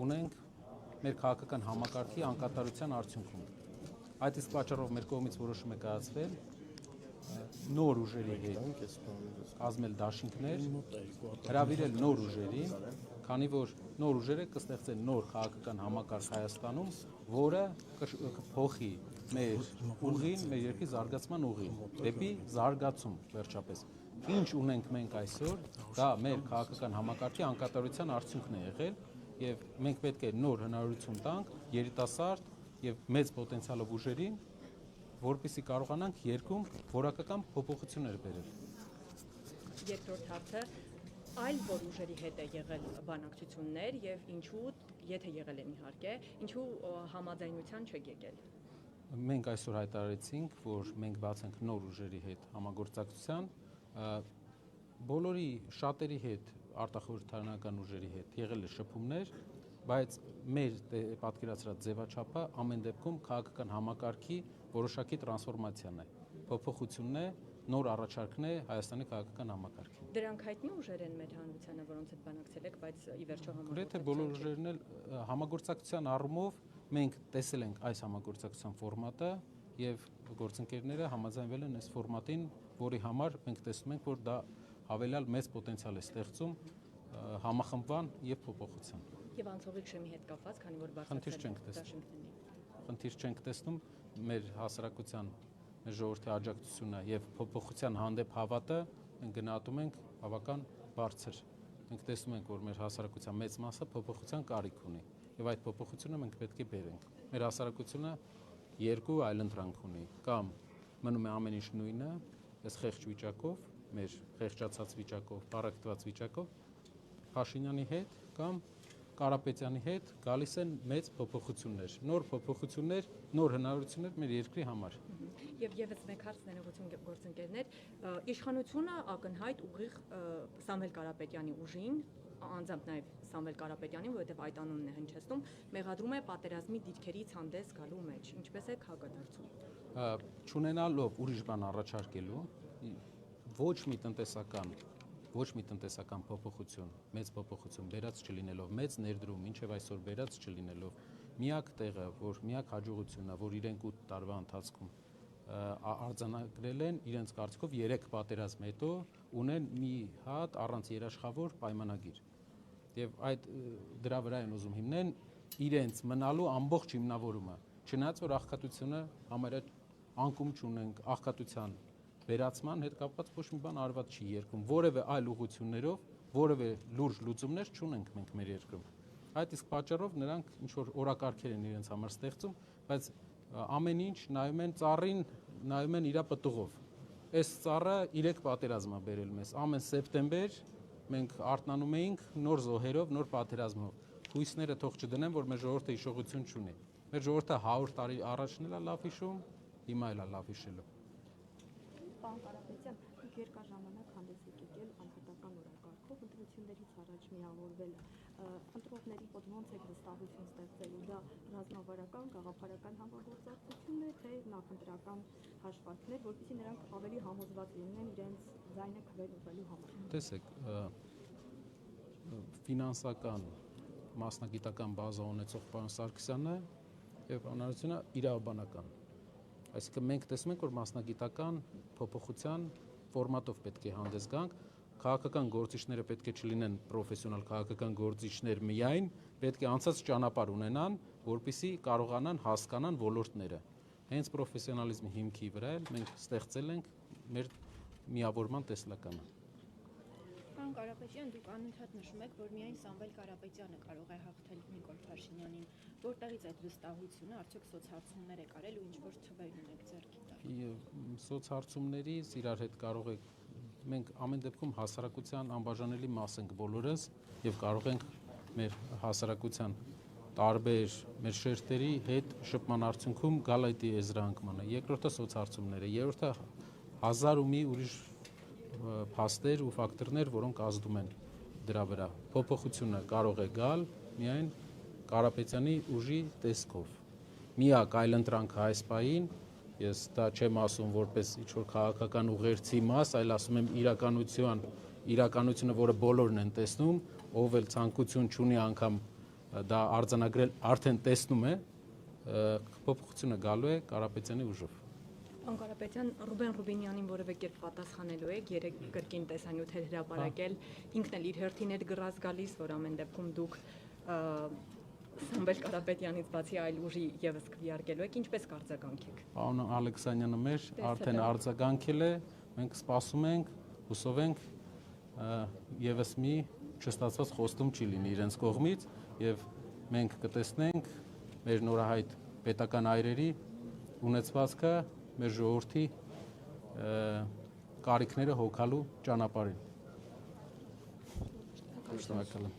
ունենք մեր քաղաքական համակարգի անկատարության արդյունքում։ Այդ իսկ պատճառով մեր կողմից որոշում է կայացվել նոր ուժերի հետ կազմել դաշինքներ, հրավիրել նոր ուժերին, քանի որ նոր ուժերը կստեղծեն նոր քաղաքական համակարգ Հայաստանում, որը կփոխի մեր ուղին, մեր երկրի զարգացման ուղին, դեպի զարգացում վերջապես։ Ինչ ունենք մենք այսօր, դա մեր քաղաքական համակարգի անկատարության արդյունքն է եղել, եւ մենք պետք է նոր հնարավորություն տանք երիտասարդ եւ մեծ պոտենցիալով ուժերին, որպեսզի կարողանանք երկրում որակական փոփոխություններ բերել։ Երկրորդ հարցը, այլ որ ուժերի հետ է եղել բանակցություններ եւ ինչու, եթե եղել են իհարկե, ինչու համաձայնության չեք եկել։ Մենք այսօր հայտարարեցինք, որ մենք բաց ենք նոր ուժերի հետ համագործակցության, բոլորի շատերի հետ, արտախորհրդարանական ուժերի հետ եղել է շփումներ, բայց մեր պատկերացրած ձևաչափը ամեն դեպքում քաղաքական համակարգի որոշակի տրանսֆորմացիան է, փոփոխությունն է, նոր առաջարկն է Հայաստանի քաղաքական համակարգին։ Դրանք հայտնի ուժեր են մեր հանրությանը, որոնց հետ բանակցել եք, բայց ի վերջո Գրեթե բոլոր ուժերն էլ համագործակցության առումով մենք տեսել ենք այս համագործակցության ֆորմատը եւ գործընկերները համաձայնվել են այս ֆորմատին, որի համար մենք տեսնում ենք, որ դա հավելյալ մեծ պոտենցիալ է ստեղծում համախմբման եւ փոփոխության։ Եվ անցողիկ շեմի հետ կապված, քանի որ խնդիր չենք տեսնում մեր հասարակության, մեր ժողովրդի աջակցությունը եւ փոփոխության հանդեպ հավատը մենք գնահատում ենք բավական բարձր։ Մենք տեսնում ենք, որ մեր հասարակության մեծ մասը փոփոխության կարիք ունի եւ այդ փոփոխությունը մենք պետք է բերենք։ Մեր հասարակությունը երկու այլընտրանք ունի, կամ մնում է ամեն ինչ նույնը, այս խեղճ վիճակով, մեր խեղճացած վիճակով, բարակտված վիճակով, Փաշինյանի հետ կամ Կարապետյանի հետ գալիս են մեծ փոփոխություններ, նոր փոփոխություններ, նոր հնարավորություններ մեր երկրի համար։ Եվ եւս մեկ հարց ներողություն գործընկերներ, իշխանությունը ակնհայտ ուղիղ Սամվել Կարապետյանի ուժին, անձամբ նաեւ Սամվել Կարապետյանին, որովհետեւ այդ անունն է հնչեցնում, մեղադրում է պատերազմի դիրքերից հանդես գալու մեջ։ Ինչպես է հակադարձում։ Չունենալով ուրիշ բան առաջարկելու, ոչ մի տնտեսական փոփոխություն, մեծ փոփոխություն բերած չլինելով, մեծ ներդրում, ինչև այսօր բերած չլինելով, միակ տեղը, միակ հաջողությունը, որ իրենք 8 տարվա ընթացքում արձանագրել են, իրենց կարծիքով 3 պատերազմ հետո ունեն մի հատ առանց երաշխավոր պայմանագիր։ Եվ դրա վրա են ուզում հիմնեն իրենց մնալու ամբողջ հիմնավորումը, չնայած որ աղքատությունը համարյա անկում չունենք, աղքատության վերացման հետ կապված ոչ մի բան արված չի երկրում, որևէ այլ ուղղություններով, որևէ լուրջ լուծումներ չունենք մենք մեր երկրում։ Այդ իսկ պատճառով նրանք ինչ որ օրակարգեր են իրենց համար ստեղծում, բայց ամեն ինչ նայում են ծառին, նայում են իր պտուղով։ Այս ծառը 3 պատերազմ է բերել մեզ։ Ամեն սեպտեմբեր մենք արթնանում էինք նոր զոհերով, նոր պատերազմով։ Հույսները թող չդնեն, որ մեր ժողովուրդը հիշողություն չունի։ Մեր ժողովուրդը 100 տարի առաջն էլ է լավ հիշում, հիմա էլ է լավ հիշելու։ Պարոն Կարապետյան, դուք երկար ժամանակ հանդես եք եկել անհատական օրակարգով ընտրություններից առաջ միավորվել ընտրողների մոտ ոնց եք վստահություն ստեղծելու, դա ռազմավարական, գաղափարական համագործակցություն է, թե նախընտրական հաշվարկներ, որպեսզի նրանք ավելի համոզված լինեն իրենց ձայնը քվեարկելու համար։ Տեսեք, ֆինանսական, մասնագիտական բազա ունեցող պարոն Սարգսյանը եւ անհրաժեշտությունը իրավաբանական։ Այսինքն մենք տեսնում ենք, որ մասնագիտական փոփոխության ֆորմատով պետք է հանդես գանք, քաղաքական գործիչները պետք է չլինեն պրոֆեսիոնալ քաղաքական գործիչներ միայն, պետք է անցած ճանապարհ ունենան, որպեսզի կարողանան հասկանան ոլորտները։ Հենց պրոֆեսիոնալիզմի հիմքի վրա մենք ստեղծել ենք մեր միավորման տեսլականը։ Պարոն Կարապետյան, դուք անընդհատ նշում եք, որ միայն Սամվել Կարապետյանը կարող է հաղթել Նիկոլ Փաշինյանին։ Որտեղից այդ վստահությունը, արդյոք սոցհարցումներ եք արել ու ինչ-որ թվեր ունեք ձեռքի տակ։ Սոցհարցումներից իրար հետ կարող եք, մենք ամեն դեպքում հասարակության անբաժանելի մաս ենք բոլորս եւ կարող ենք մեր հասարակության տարբեր մեր շերտերի հետ շփման արդյունքում գալ այդ եզրանկմանը։ Երկրորդը սոցհարցումները, երրորդը հազար ու մի ուրիշ փաստեր ու ֆակտորներ, որոնք ազդում են դրա վրա։ Փոփոխությունը կարող է գալ միայն Կարապետյանի ուժի տեսքով։ Միակ այլընտրանքը այս պահին, ես դա չեմ ասում որպես ինչ-որ քաղաքական ուղերձի մաս, այլ ասում եմ իրականությունը, որը բոլորն են տեսնում, ով էլ ցանկություն չունի անգամ դա արձանագրել արդեն տեսնում է, փոփոխությունը գալու է Կարապետյանի ուժով։ Պարոն Կարապետյան, Ռուբեն Ռուբինյանին որևէ կերպ պատասխանելու եք, երեք կրկին տեսանյութեր հրապարակել, ինքն էլ իր հերթին էր գրած գալիս, որ ամեն դեպքում դուք Սամվել Կարապետյանից բացի այլ ուժի եւս քվեարկելու եք, ինչպես կարձագանքեք։ Պարոն Ալեքսանյանը մեր արդեն արձագանքել է, մենք սպասում ենք, հուսով ենք եւս մի չստացված խոստում չի լինի իրենց կողմից եւ մենք կտեսնենք մեր նորահայտ պետական այրերի ունեցվածքը մեր ժողովրդի կարիքները հոգալու ճանապարհին։ Շնորհակալ եմ։